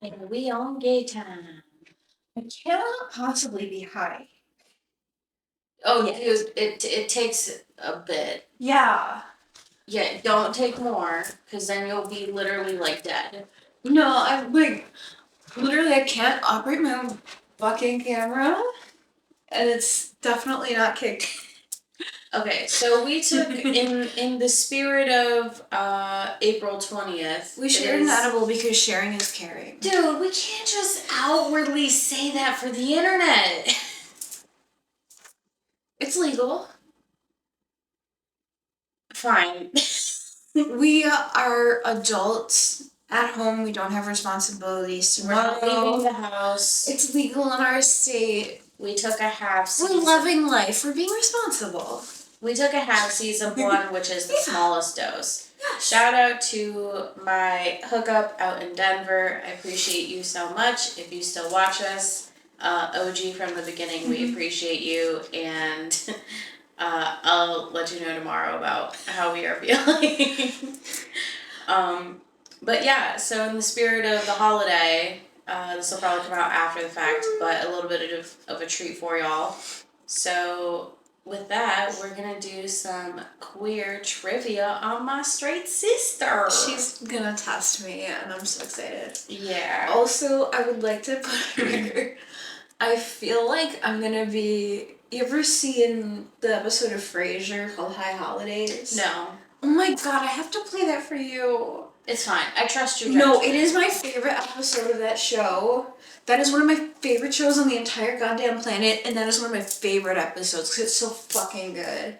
And we on gay time. It cannot possibly be high. Oh, yeah. Dude, it takes a bit. Yeah. Yeah, don't take more, because then you'll be literally, like, dead. No, I'm like, literally, I can't operate my own fucking camera, and it's definitely not kicked. Okay, so we took, in the spirit of April 20th... We shared an edible because sharing is caring. Dude, we can't just outwardly say that for the internet. It's legal. Fine. We are adults at home. We don't have responsibilities We're not leaving tomorrow. the house. It's legal in our state. We took a half We're season. loving life. We're being responsible. We took a half season one, which is the smallest dose. Yes. Shout out to my hookup out in Denver. I appreciate you so much. If you still watch us, OG from the beginning, we appreciate you, and I'll let you know tomorrow about how we are feeling. But yeah, so in the spirit of the holiday, this will probably come out after the fact, but a little bit of a treat for y'all. So with that, we're gonna do some queer trivia on my straight sister. She's gonna test me, and I'm so excited. Yeah. Also, I would like to put a record. I feel like I'm gonna be. You ever seen the episode of Frasier called High Holidays? No. Oh my god, I have to play that for you. It's fine. I trust your No, judgment. it is my favorite episode of that show. That is one of my favorite shows on the entire goddamn planet, and that is one of my favorite episodes because it's so fucking good.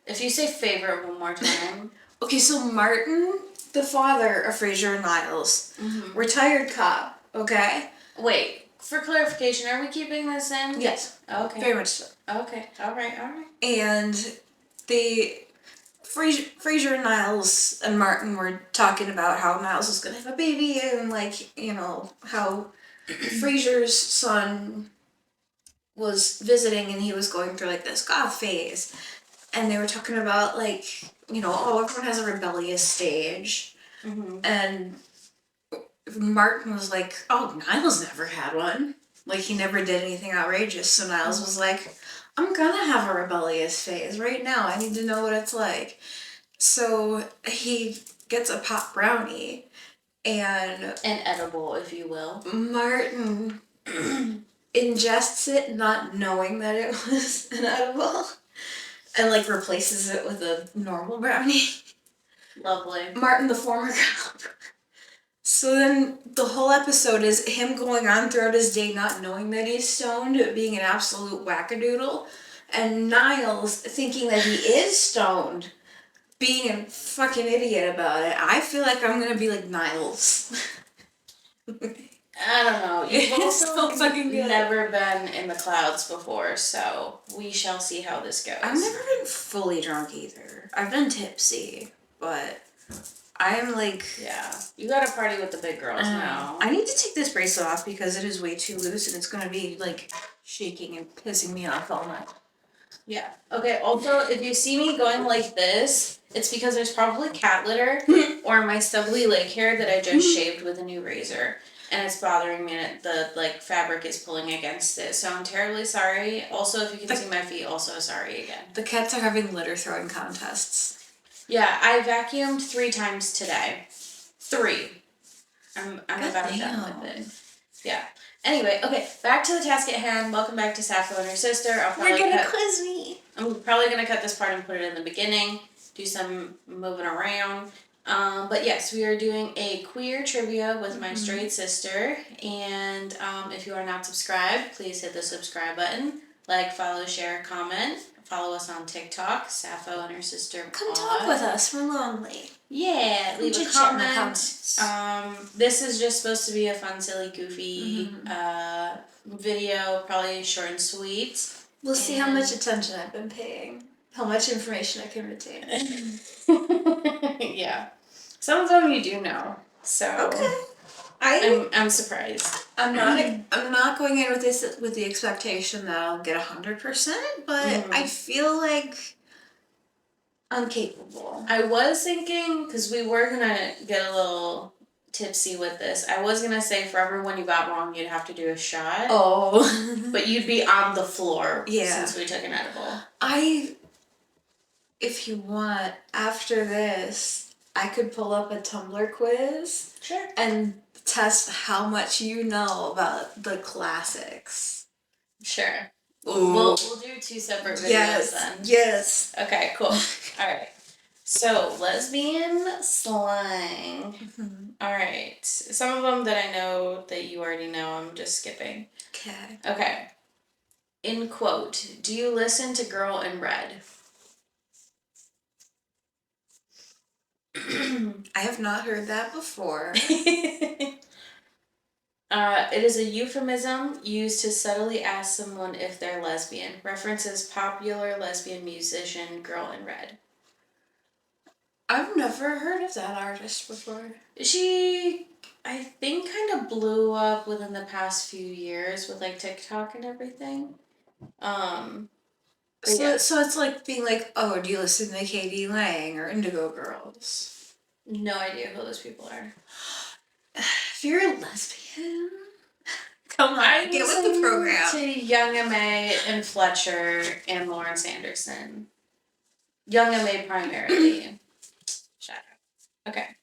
If you say favorite one more time. Okay, so Martin, the father of Frasier and Niles, retired cop, okay? Wait, for clarification, are we keeping this in? Yes. Okay. Very much so. Okay. All right. And Frasier and Niles and Martin were talking about how Niles was gonna have a baby and, like, you know, how Frasier's son was visiting and he was going through, like, this goth phase. And they were talking about, like, you know, oh, everyone has a rebellious stage. Mm-hmm. And Martin was like, oh, Niles never had one. Like, he never did anything outrageous. So Niles was like, I'm gonna have a rebellious phase right now. I need to know what it's like. So he gets a pop brownie, and an edible, if you will. Martin ingests it, not knowing that it was an edible, and, like, replaces it with a normal brownie. Lovely. Martin, the former cop. So then the whole episode is him going on throughout his day not knowing that he's stoned, being an absolute wackadoodle, and Niles thinking that he is stoned, being a fucking idiot about it. I feel like I'm gonna be like Niles. I don't know. You've also so fucking good. Never been in the clouds before, so we shall see how this goes. I've never been fully drunk either. I've been tipsy, but I'm like... Yeah. You gotta party with the big girls now. I need to take this bracelet off because it is way too loose and it's gonna be, like, shaking and pissing me off all night. Yeah. Okay, also, if you see me going like this, it's because there's probably cat litter or my stubbly leg hair that I just shaved with a new razor. And it's bothering me and the, like, fabric is pulling against it. So I'm terribly sorry. Also, if you can see my feet, also sorry again. The cats are having litter throwing contests. Yeah, I vacuumed 3 times today. 3. I'm about done with it. Yeah. Anyway, okay, back to the task at hand. Welcome back to Sappho and her sister. You're gonna quiz me. I'm probably gonna cut this part and put it in the beginning. Do some moving around. But yes, we are doing a queer trivia with my straight sister. And if you are not subscribed, please hit the subscribe button. Like, follow, share, comment. Follow us on TikTok, Sappho and her sister. Come talk with us. We're lonely. Yeah, leave a comment. This is just supposed to be a fun, silly, goofy video, probably short and sweet. We'll see how much attention I've been paying. How much information I can retain. Yeah. Some of them you do know. So okay. I'm surprised. I'm not going in with this with the expectation that I'll get 100%, but I feel like I'm capable. I was thinking, because we were gonna get a little tipsy with this. I was gonna say for everyone you got wrong, you'd have to do a shot. Oh. But you'd be on the floor Yeah. since we took an edible. If you want, after this, I could pull up a Tumblr quiz. Sure. And test how much you know about the classics. Sure. Ooh. We'll do 2 separate videos then. Yes. Okay, cool. All right. So, lesbian slang. All right. Some of them that I know that you already know, I'm just skipping. Okay. Okay. In quote, do you listen to Girl in Red? I have not heard that before. It is a euphemism used to subtly ask someone if they're lesbian. References popular lesbian musician Girl in Red. I've never heard of that artist before. She, I think, kind of blew up within the past few years with like TikTok and everything. So it's like being like, oh, do you listen to Katie Lang or Indigo Girls? No idea who those people are. If you're a lesbian, come on, get with the program. To Young M.A. and Fletcher and Lawrence Anderson. Young M.A. primarily. Shut up. Okay.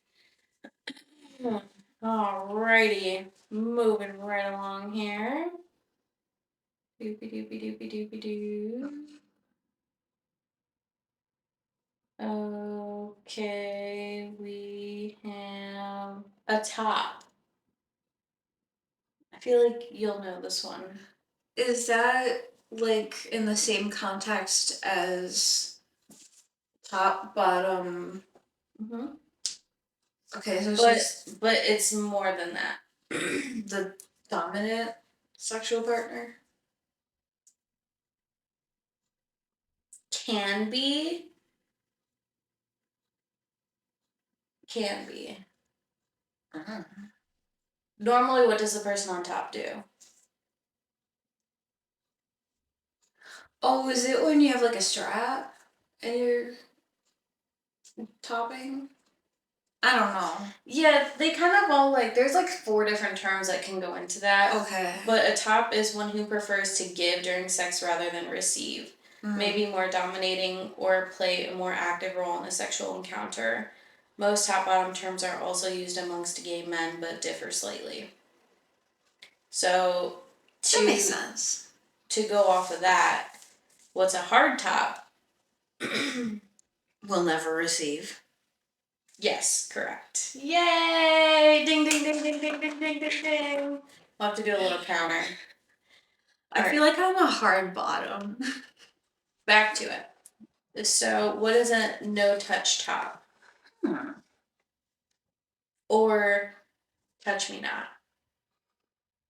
Alrighty. Moving right along here. Doopy doopy doopy doopy doo. Okay, we have a top. I feel like you'll know this one. Is that like in the same context as top, bottom? Mm-hmm. Okay, so but it's more than that. The dominant sexual partner? Can be. Can be. Uh-huh. Normally, what does the person on top do? Oh, is it when you have like a strap and you're topping? I don't know. Yeah, they kind of all like, there's like 4 different terms that can go into that. Okay. But a top is one who prefers to give during sex rather than receive. Maybe more dominating or play a more active role in a sexual encounter. Most top-bottom terms are also used amongst gay men, but differ slightly. So, that makes sense. To go off of that, what's a hard top? Will never receive. Yes, correct. Yay! Ding, ding, ding, ding, ding, ding, ding, ding, ding. We'll have to do a little counter. I feel like I'm a hard bottom. Back to it. So, what is a no-touch top? Or touch me not?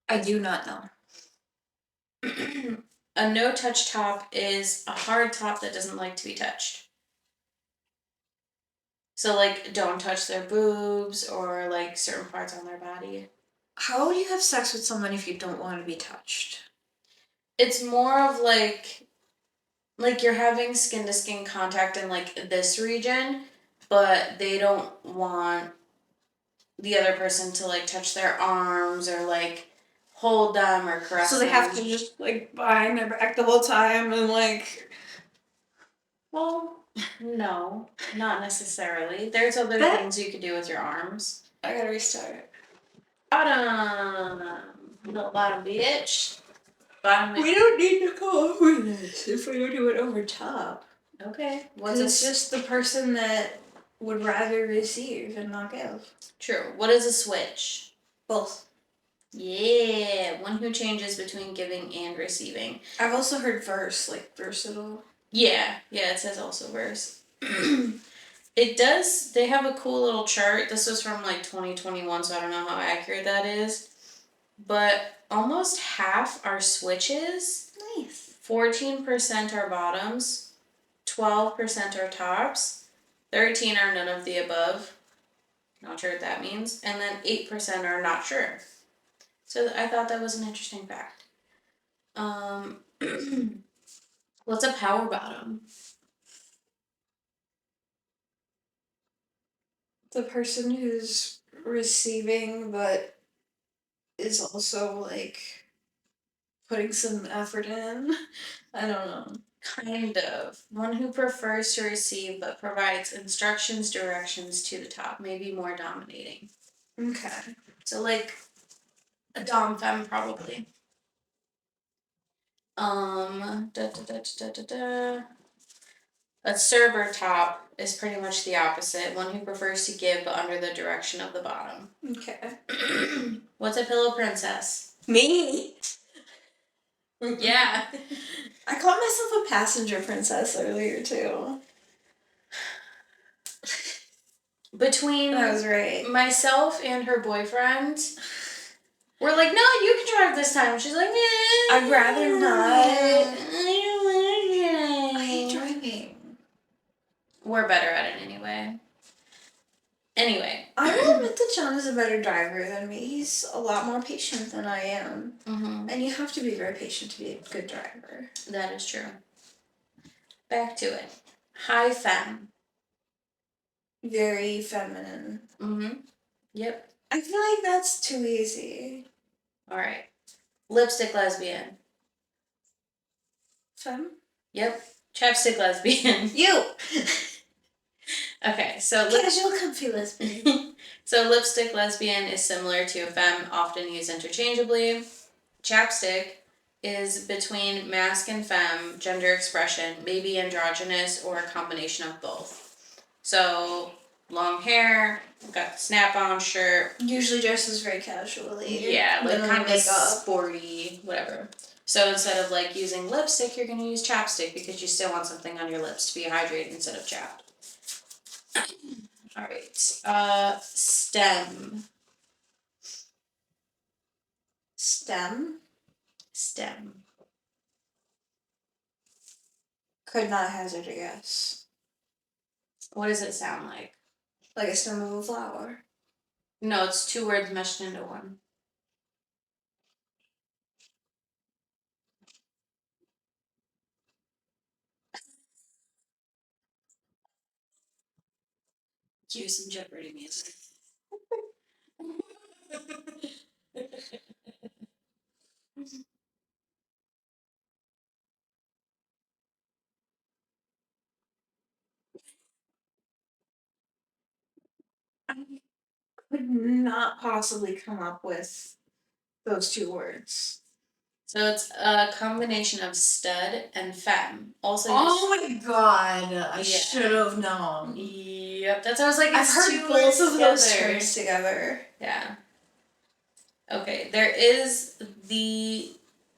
I do not know. A no-touch top is a hard top that doesn't like to be touched. So, like, don't touch their boobs or, like, certain parts on their body. How do you have sex with someone if you don't want to be touched? It's more of, like you're having skin-to-skin contact in, like, this region, but they don't want the other person to, like, touch their arms or, like, hold them or caress them. So they have to just, like, behind their back the whole time and, like... Well, no, not necessarily. There's other things you could do with your arms. I gotta restart. Bottom. Little bottom bitch. Bottom. We don't need to go over this if we don't do it over top. Okay. Because it's just the person that would rather receive and not give. True. What is a switch? Both. Yeah. One who changes between giving and receiving. I've also heard verse, like versatile. Yeah. Yeah, it says also verse. It does. They have a cool little chart. This was from like 2021, so I don't know how accurate that is. But almost half are switches. Nice. 14% are bottoms. 12% are tops. 13 are none of the above. Not sure what that means. And then 8% are not sure. So I thought that was an interesting fact. What's a power bottom? The person who's receiving, but is also like putting some effort in. I don't know. Kind of. One who prefers to receive but provides instructions, directions to the top, maybe more dominating. Okay. So like a dom femme probably. Da, da, da, da, da, da. A server top is pretty much the opposite. One who prefers to give but under the direction of the bottom. Okay. What's a pillow princess? Me? Yeah. I called myself a passenger princess earlier too. Between That was right. myself and her boboyfriend, we're like, no, you can drive this time. She's like, I'd rather not. I hate driving. We're better at it anyway. Anyway. I will admit that John is a better driver than me. He's a lot more patient than I am. Mm-hmm. And you have to be very patient to be a good driver. That is true. Back to it. High femme. Very feminine. Mm-hmm. Yep. I feel like that's too easy. Alright. Lipstick lesbian. Femme? Yep. Chapstick lesbian. You! Okay, so casual comfy lesbian. So lipstick lesbian is similar to femme, often used interchangeably. Chapstick is between masc and femme, gender expression, maybe androgynous or a combination of both. So long hair, got the snap-on shirt. Usually dresses very casually. Yeah, like kind of makeup. sporty, whatever. So instead of like using lipstick, you're gonna use chapstick because you still want something on your lips to be hydrated instead of chapped. All right. STEM. STEM? STEM. Could not hazard a guess. What does it sound like? Like a stem of a flower. No, it's two words meshed into one. Cue some Jeopardy music. I could not possibly come up with those two words. So it's a combination of stud and femme. Also, oh my god! I should have known. Yep, that's what I was like. I've heard both of those terms together. Yeah. Okay, there is the.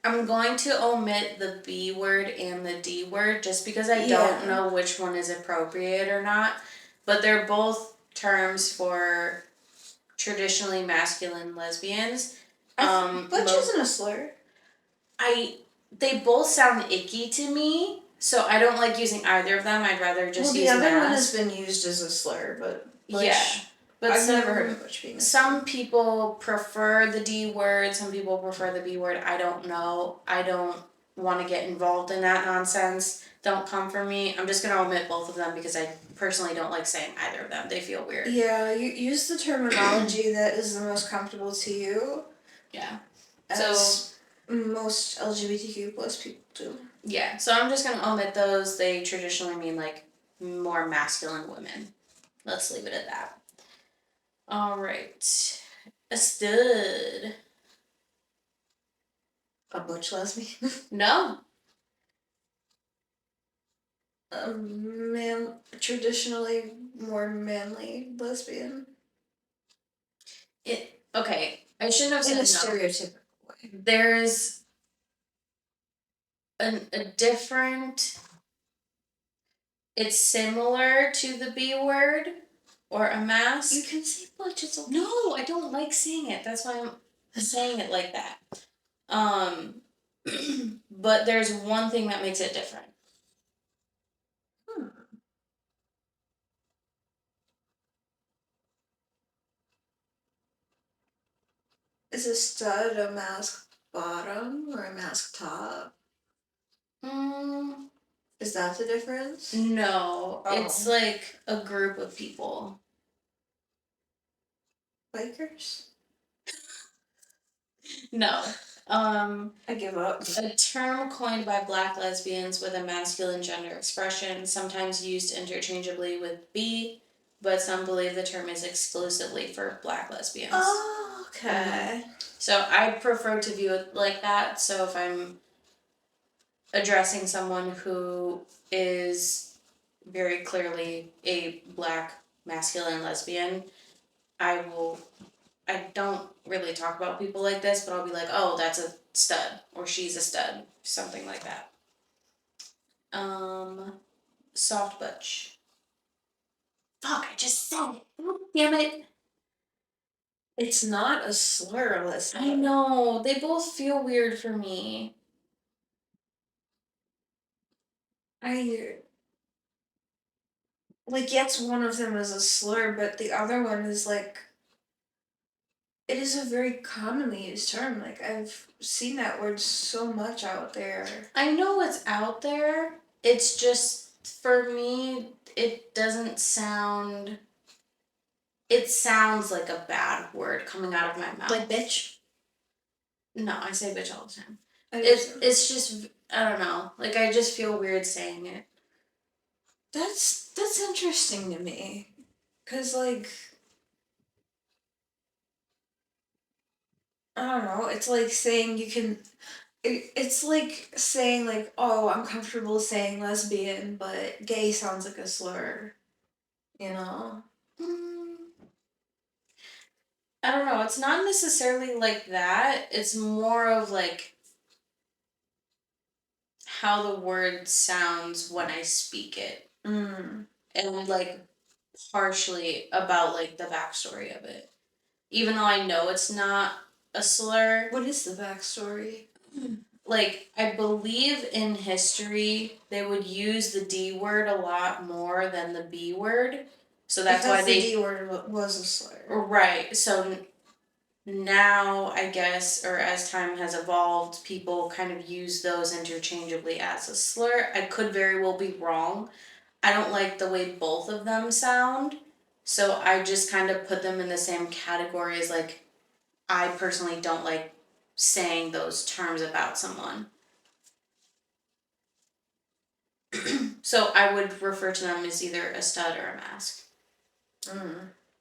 I'm going to omit the B word and the D word just because I don't know which one is appropriate or not. But they're both terms for traditionally masculine lesbians. Butch isn't a slur. They both sound icky to me, so I don't like using either of them. I'd rather just use the other mas. one has been used as a slur, but Butch, yeah. But I've never heard of Butch being a slur. Some people prefer the D word, some people prefer the B word. I don't know. I don't want to get involved in that nonsense. Don't come for me. I'm just going to omit both of them because I personally don't like saying either of them. They feel weird. Yeah, you use the terminology that is the most comfortable to you. Yeah. As most LGBTQ plus people do. Yeah, so I'm just going to omit those. They traditionally mean like more masculine women. Let's leave it at that. All right. A stud. A butch lesbian? No. A traditionally more manly lesbian. Okay. I shouldn't have said in a no. stereotypical way. There's a different. It's similar to the B word or a mask. You can say butch. It's okay. No, I don't like saying it. That's why I'm saying it like that. But there's one thing that makes it different. Is a stud a mask bottom or a mask top? Is that the difference? No, it's like a group of people. Bikers? No. I give up. A term coined by black lesbians with a masculine gender expression, sometimes used interchangeably with bi, but some believe the term is exclusively for black lesbians. Oh, okay. So I prefer to view it like that. So if I'm addressing someone who is very clearly a black masculine lesbian, I don't really talk about people like this, but I'll be like, oh, that's a stud, or she's a stud, something like that. Soft butch. Fuck, I just said it. God damn it. It's not a slur, Alyssa. I know, they both feel weird for me. I like, yes, one of them is a slur, but the other one is like, it is a very commonly used term. Like, I've seen that word so much out there. I know it's out there. It's just, for me, it doesn't sound. It sounds like a bad word coming out of my mouth. Like bitch? No, I say bitch all the time. It's Just, I don't know. Like, I just feel weird saying it. that's interesting to me. Cause like, I don't know, it's like saying you can it's like saying like, oh, I'm comfortable saying lesbian, but gay sounds like a slur. You know? Mm, I don't know. It's not necessarily like that. It's more of like how the word sounds when I speak it. Mm. And like partially about like the backstory of it. Even though I know it's not a slur. What is the backstory? Like, I believe in history they would use the D word a lot more than the B word. So that's because why they. the D word was a slur. Right. So now, I guess, or as time has evolved, people kind of use those interchangeably as a slur. I could very well be wrong. I don't like the way both of them sound. So I just kind of put them in the same category as like, I personally don't like saying those terms about someone. So I would refer to them as either a stud or a mask.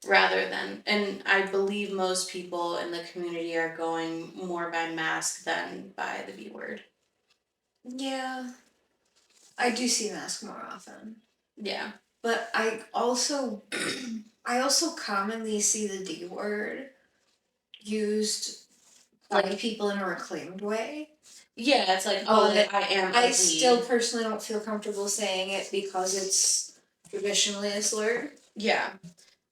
Rather than, and I believe most people in the community are going more by mask than by the B word. Yeah. I do see mask more often. Yeah. But I also commonly see the D word used by Like people in a reclaimed way. Yeah, it's like, oh, But I am I a still personally don't feel comfortable saying it because it's traditionally a slur. Yeah.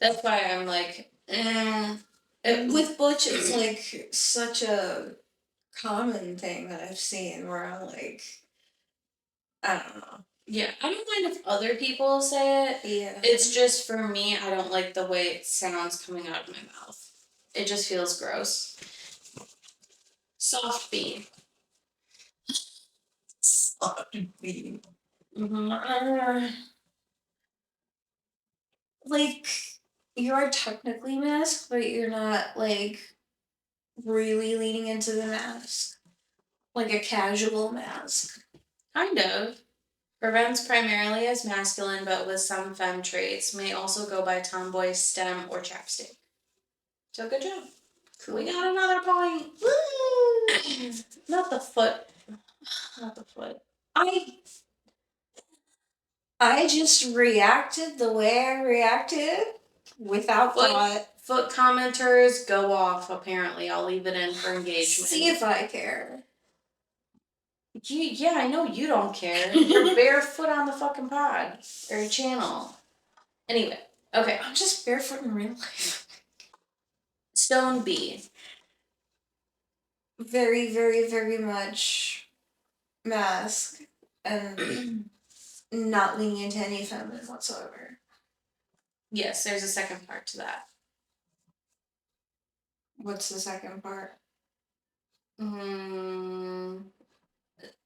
That's why I'm like, With butch, it's like such a common thing that I've seen where I'm like, I don't know. Yeah, I don't mind if other people say it. Yeah. It's just for me, I don't like the way it sounds coming out of my mouth. It just feels gross. Soft B. Soft B. Mm-hmm. Like, you are technically masked, but you're not like really leaning into the mask. Like a casual mask. Kind of. Prevents primarily as masculine, but with some femme traits. May also go by tomboy, stem, or chapstick. So good job. Cool. We got another point. Woo! Not the foot. Not the foot. I just reacted the way I reacted without thought. Foot commenters go off, apparently. I'll leave it in for engagement. See if I care. Yeah, I know you don't care. You're barefoot on the fucking pod. Or channel. Anyway, okay. I'm just barefoot in real life. Stone B. Very, very, very much mask and not leaning into any feminine whatsoever. Yes, there's a second part to that. What's the second part?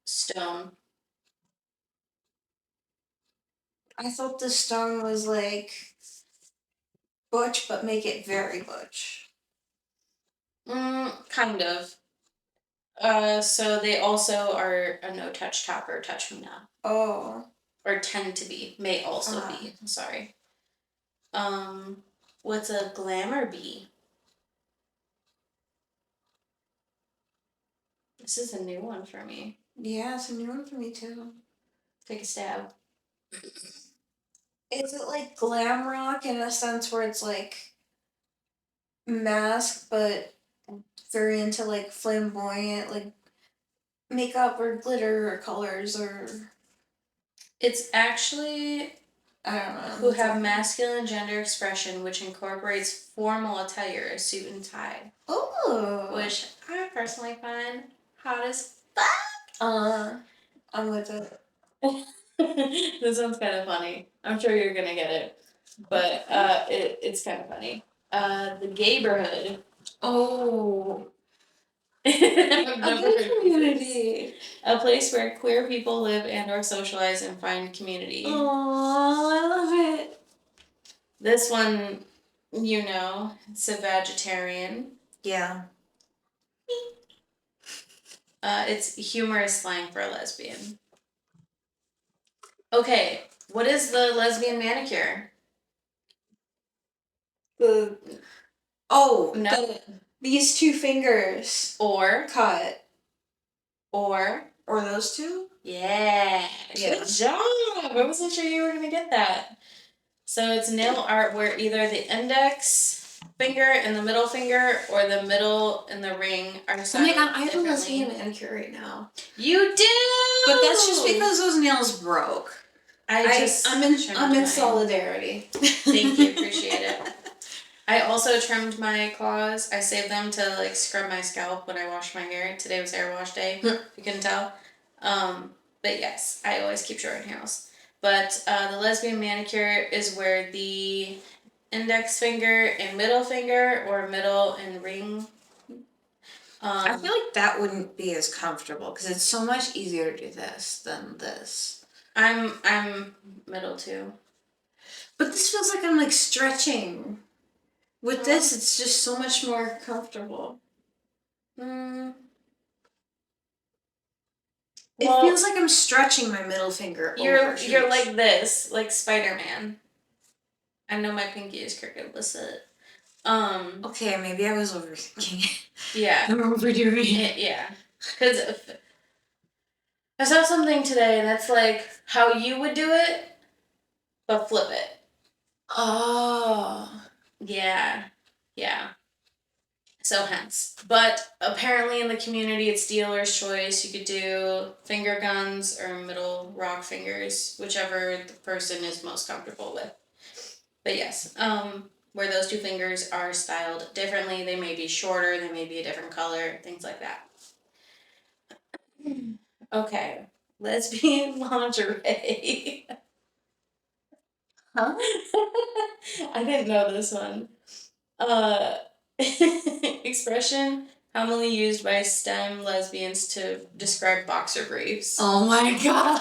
Stone. I thought the stone was like butch, but make it very butch. Kind of. So they also are a no touch topper, touch me not. Oh. Or tend to be, may also be. Sorry. Um, what's a glamour bee? This is a new one for me. Yeah, it's a new one for me too. Take a stab. Is it like glam rock in a sense where it's like mask but very into like flamboyant like makeup or glitter or colors or It's actually I don't know. who have masculine gender expression, which incorporates formal attire, a suit and tie. Oh. Which I personally find hot as fuck. I'm with it. This one's kind of funny. I'm sure you're gonna get it, but it's kind of funny. The gayborhood. Oh. I've never heard of community. a place where queer people live and or socialize and find community. Oh, I love it. This one, you know, it's a vegetarian. Yeah. It's humorous slang for a lesbian. Okay, what is the lesbian manicure? The these two fingers Or cut or those two. yeah. Yeah. Good job. I wasn't sure you were gonna get that. So it's nail art where either the index finger and the middle finger or the middle and the ring are Oh styled my god, I have a differently. lesbian manicure right now. You do, But that's just because those nails broke. I'm in solidarity. Thank you, appreciate it. I also trimmed my claws. I saved them to like scrub my scalp when I wash my hair. Today was hair wash day. You couldn't tell. But yes, I always keep short nails. But the lesbian manicure is where the index finger and middle finger, or middle and ring. I feel like that wouldn't be as comfortable because it's so much easier to do this than this. I'm middle too. But this feels like I'm like stretching. With this, it's just so much more comfortable. Well, it feels like I'm stretching my middle finger. You're like this, like Spider-Man. I know my pinky is crooked. Listen. Okay, maybe I was overthinking it. Yeah. I'm overdoing it. Yeah. Because I saw something today, and that's like how you would do it, but flip it. Oh. Yeah. Yeah. So hence. But apparently in the community, it's dealer's choice. You could do finger guns or middle rock fingers, whichever the person is most comfortable with. But yes, where those two fingers are styled differently. They may be shorter, they may be a different color, things like that. Okay, lesbian lingerie. Huh? I didn't know this one. Expression commonly used by STEM lesbians to describe boxer briefs. Oh my god.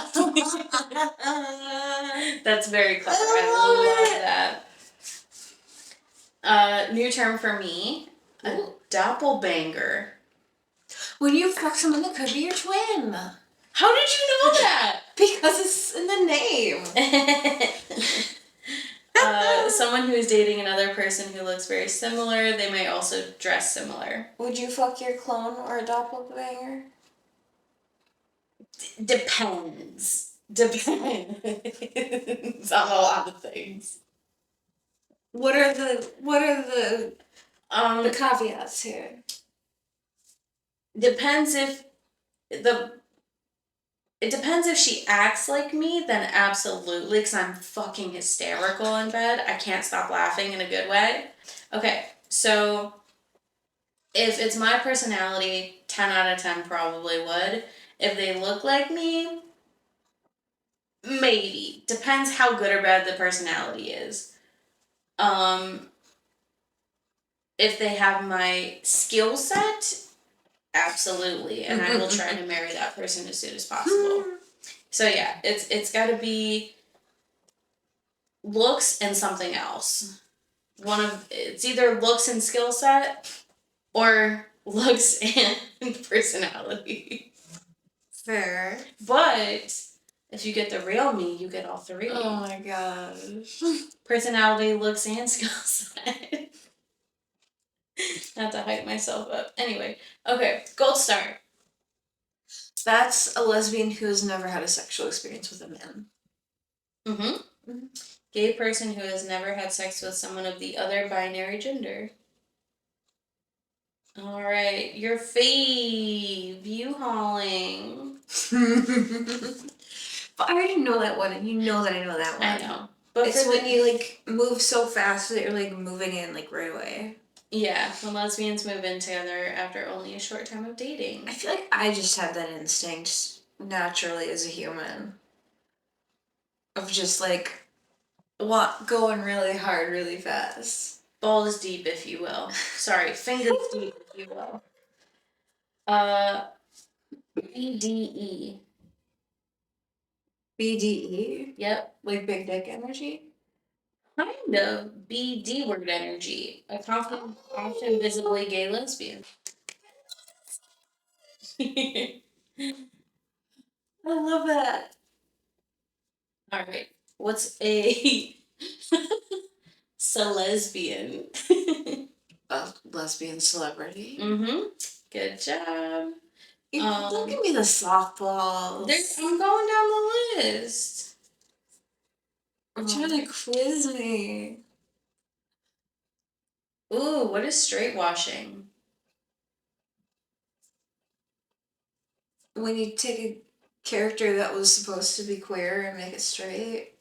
That's very clever. I love that. New term for me, a doppelbanger. When you fuck someone that could be your twin. How did you know that? Because it's in the name. Someone who is dating another person who looks very similar. They may also dress similar. Would you fuck your clone or a doppelganger? Depends. Depends on a lot of things. What are the caveats here? Depends if it depends if she acts like me, then absolutely, because I'm fucking hysterical in bed. I can't stop laughing in a good way. Okay, so if it's my personality, 10 out of 10 probably would. If they look like me, maybe. Depends how good or bad the personality is. If they have my skill set, absolutely, and I will try to marry that person as soon as possible. So yeah, it's got to be looks and something else. It's either looks and skill set, or looks and personality. Fair. But if you get the real me, you get all three. Oh my gosh. Personality, looks, and skill set. Not to hype myself up. Anyway, okay, gold star. That's a lesbian who has never had a sexual experience with a man. Mm-hmm. Gay person who has never had sex with someone of the other binary gender. All right, your fave, view hauling. But I already know that one, and you know that I know that one. I know, but It's for when you like move so fast that you're like moving in like right away. Yeah, when lesbians move in together after only a short time of dating. I feel like I just have that instinct naturally as a human of just like going really hard, really fast. Balls deep, if you will. Sorry, fingers deep, if you will. BDE. BDE? Yep. Like big dick energy? Kind of BD word energy. A confident, often visibly gay lesbian. I love that. All right. What's a lesbian? A lesbian celebrity. Mm-hmm. Good job. Don't give me the softballs. I'm going down the list. I'm trying to quiz me. Ooh, what is straight washing? When you take a character that was supposed to be queer and make it straight.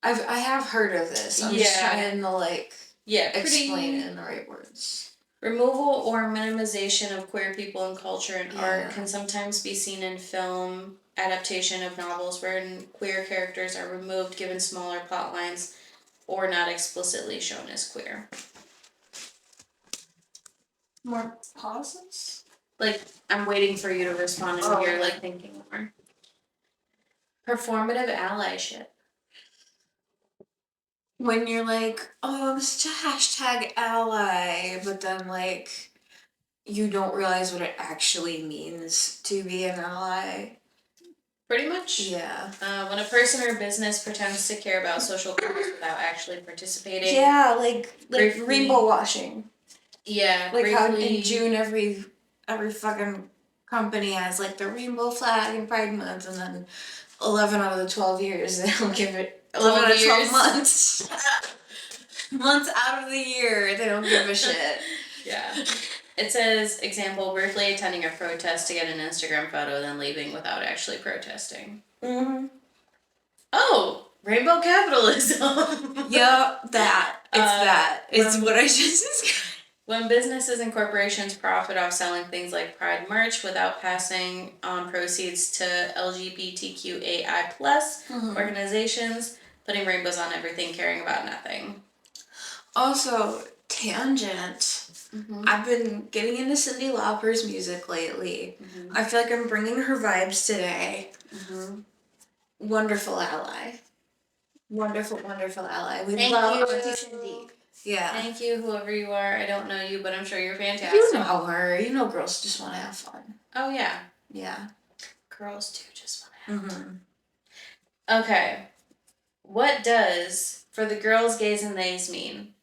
I have heard of this. I'm just trying to like explain it in the right words. Removal or minimization of queer people in culture and art can sometimes be seen in film adaptation of novels wherein queer characters are removed given smaller plot lines or not explicitly shown as queer. More pauses? Like, I'm waiting for you to respond and you're like thinking more. Performative allyship. When you're like, oh, I'm such a hashtag ally, but then like you don't realize what it actually means to be an ally. Pretty much. Yeah. When a person or business pretends to care about social causes without actually participating. Yeah, like rainbow washing. Yeah. Like how in June every fucking company has like the rainbow flag and Pride Month, and then 11 out of the 12 years they don't give it. 11 out of 12 months. Months out of the year they don't give a shit. Yeah. It says, example, briefly attending a protest to get an Instagram photo, then leaving without actually protesting. Mm-hmm. Oh, rainbow capitalism. Yep, that. It's what I just described. When businesses and corporations profit off selling things like Pride merch without passing on proceeds to LGBTQAI plus organizations, putting rainbows on everything, caring about nothing. Also, tangent. I've been getting into Cyndi Lauper's music lately. I feel like I'm bringing her vibes today. Wonderful ally. Wonderful, wonderful ally. We love Auntie Cyndi. Yeah. Thank you, whoever you are. I don't know you, but I'm sure you're fantastic. You know her. You know girls just want to have fun. Oh, yeah. Yeah. Girls do just want to have fun. Okay. What does for the girls, gays, and theys mean?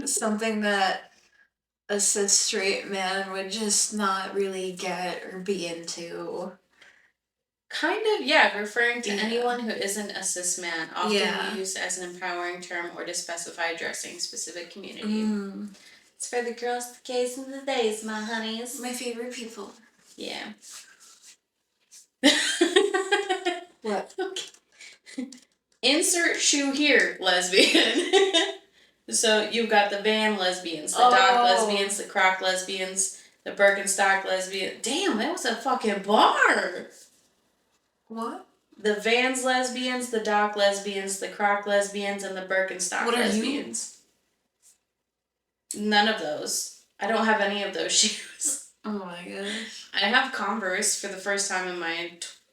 Something that a cis straight man would just not really get or be into. Kind of, yeah, referring to anyone who isn't a cis man, often used as an empowering term or to specify addressing specific community. It's for the girls, the gays, and the theys, my honeys. My favorite people. Yeah. What? Okay. Insert shoe here, lesbian. So you've got the van lesbians, the doc lesbians, the croc lesbians, the Birkenstock lesbian. Damn, that was a fucking bar. What? The Vans lesbians, the Doc lesbians, the Croc lesbians, and the Birkenstock lesbians. None of those. I don't have any of those shoes. Oh my gosh. I have Converse for the first time in my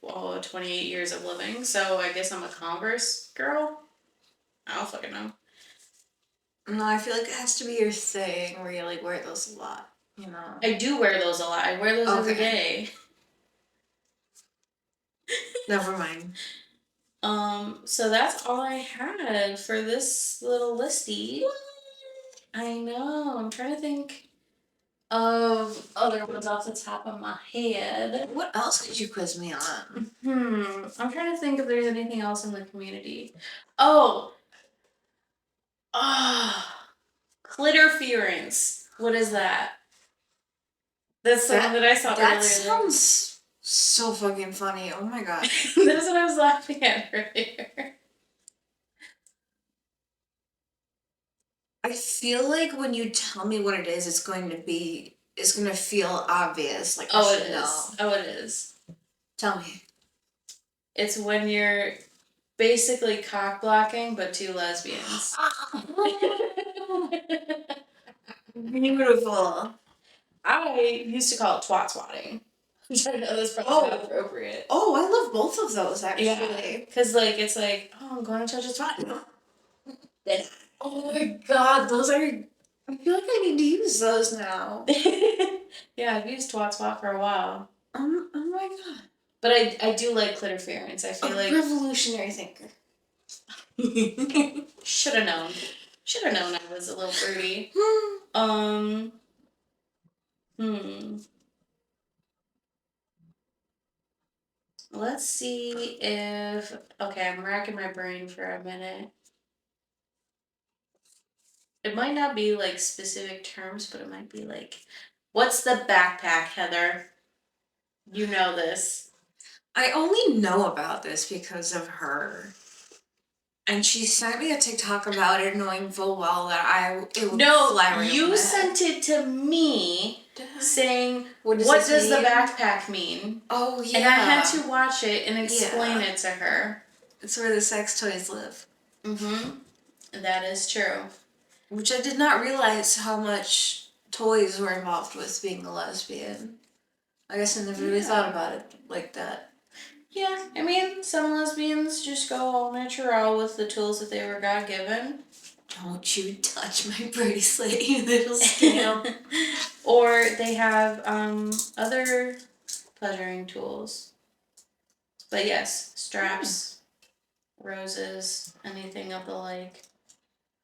28 years of living, so I guess I'm a Converse girl. I don't fucking know. No, I feel like it has to be your thing where you like wear those a lot, you know? I do wear those a lot. I wear those every day. Never mind. So that's all I had for this little listy. I know. I'm trying to think of other ones off the top of my head. What else could you quiz me on? I'm trying to think if there's anything else in the community. Oh, clitorference. What is that? That's the one that I saw earlier. That sounds so fucking funny. Oh my god. That's what I was laughing at earlier. I feel like when you tell me what it is, it's going to feel obvious. Like, Oh, I it should is. know. Oh, it is. Tell me. It's when you're basically cock blocking, but two lesbians. Beautiful. I used to call it twat swatting. Which I know that's probably not appropriate. Oh, I love both of those actually. Yeah. Because like it's like, oh, I'm going to touch a twat. Then Oh my god, those are. I feel like I need to use those now. yeah, I've used twat swat for a while. Oh my god. But I do like clitorference. I feel like revolutionary thinker. should have known. Should have known I was a little fruity. Let's see if okay, I'm racking my brain for a minute. It might not be like specific terms, but it might be like, what's the backpack, Heather? You know this. I only know about this because of her. And she sent me a TikTok about it, knowing full well that it would fly right you over my sent head. it to me saying, what does the backpack mean? Oh, yeah. And I had to watch it and explain it to her. It's where the sex toys live. Mm-hmm. That is true. Which I did not realize how much toys were involved with being a lesbian. I guess I never really thought about it like that. Yeah, I mean, some lesbians just go all natural with the tools that they were God-given. Don't you touch my bracelet, you little scamp. Or they have other pleasuring tools. But yes, straps, roses, anything of the like.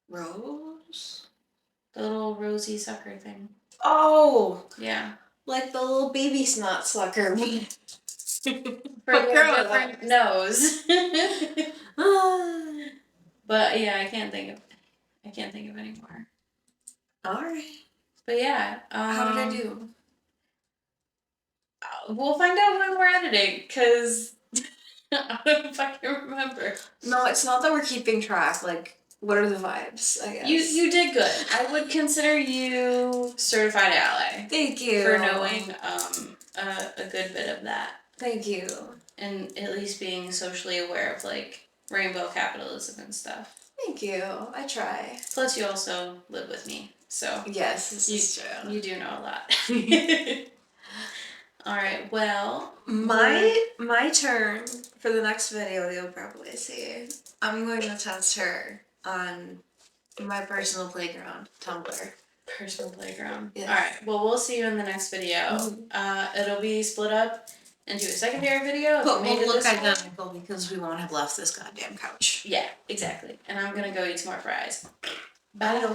Rose? The little rosy sucker thing. Oh! Yeah. Like the little baby snot sucker. For their different nose. But yeah, I can't think of any more. Alright. But yeah. How did I do? We'll find out when we're editing, because I don't fucking remember. No, it's not that we're keeping track. Like, what are the vibes, I guess? You did good. I would consider you certified ally. Thank you. For knowing a good bit of that. Thank you. And at least being socially aware of, like, rainbow capitalism and stuff. Thank you. I try. Plus, you also live with me, so... Yes, this is true. You do know a lot. Alright, well... My turn for the next video you'll probably see. I'm going to test her on my personal playground, Tumblr. Personal playground. Yes. Alright, well, we'll see you in the next video. Mm-hmm. It'll be split up into a secondary video. But we'll look identical because we won't have left this goddamn couch. Yeah, exactly. And I'm gonna go eat some more fries. Bye.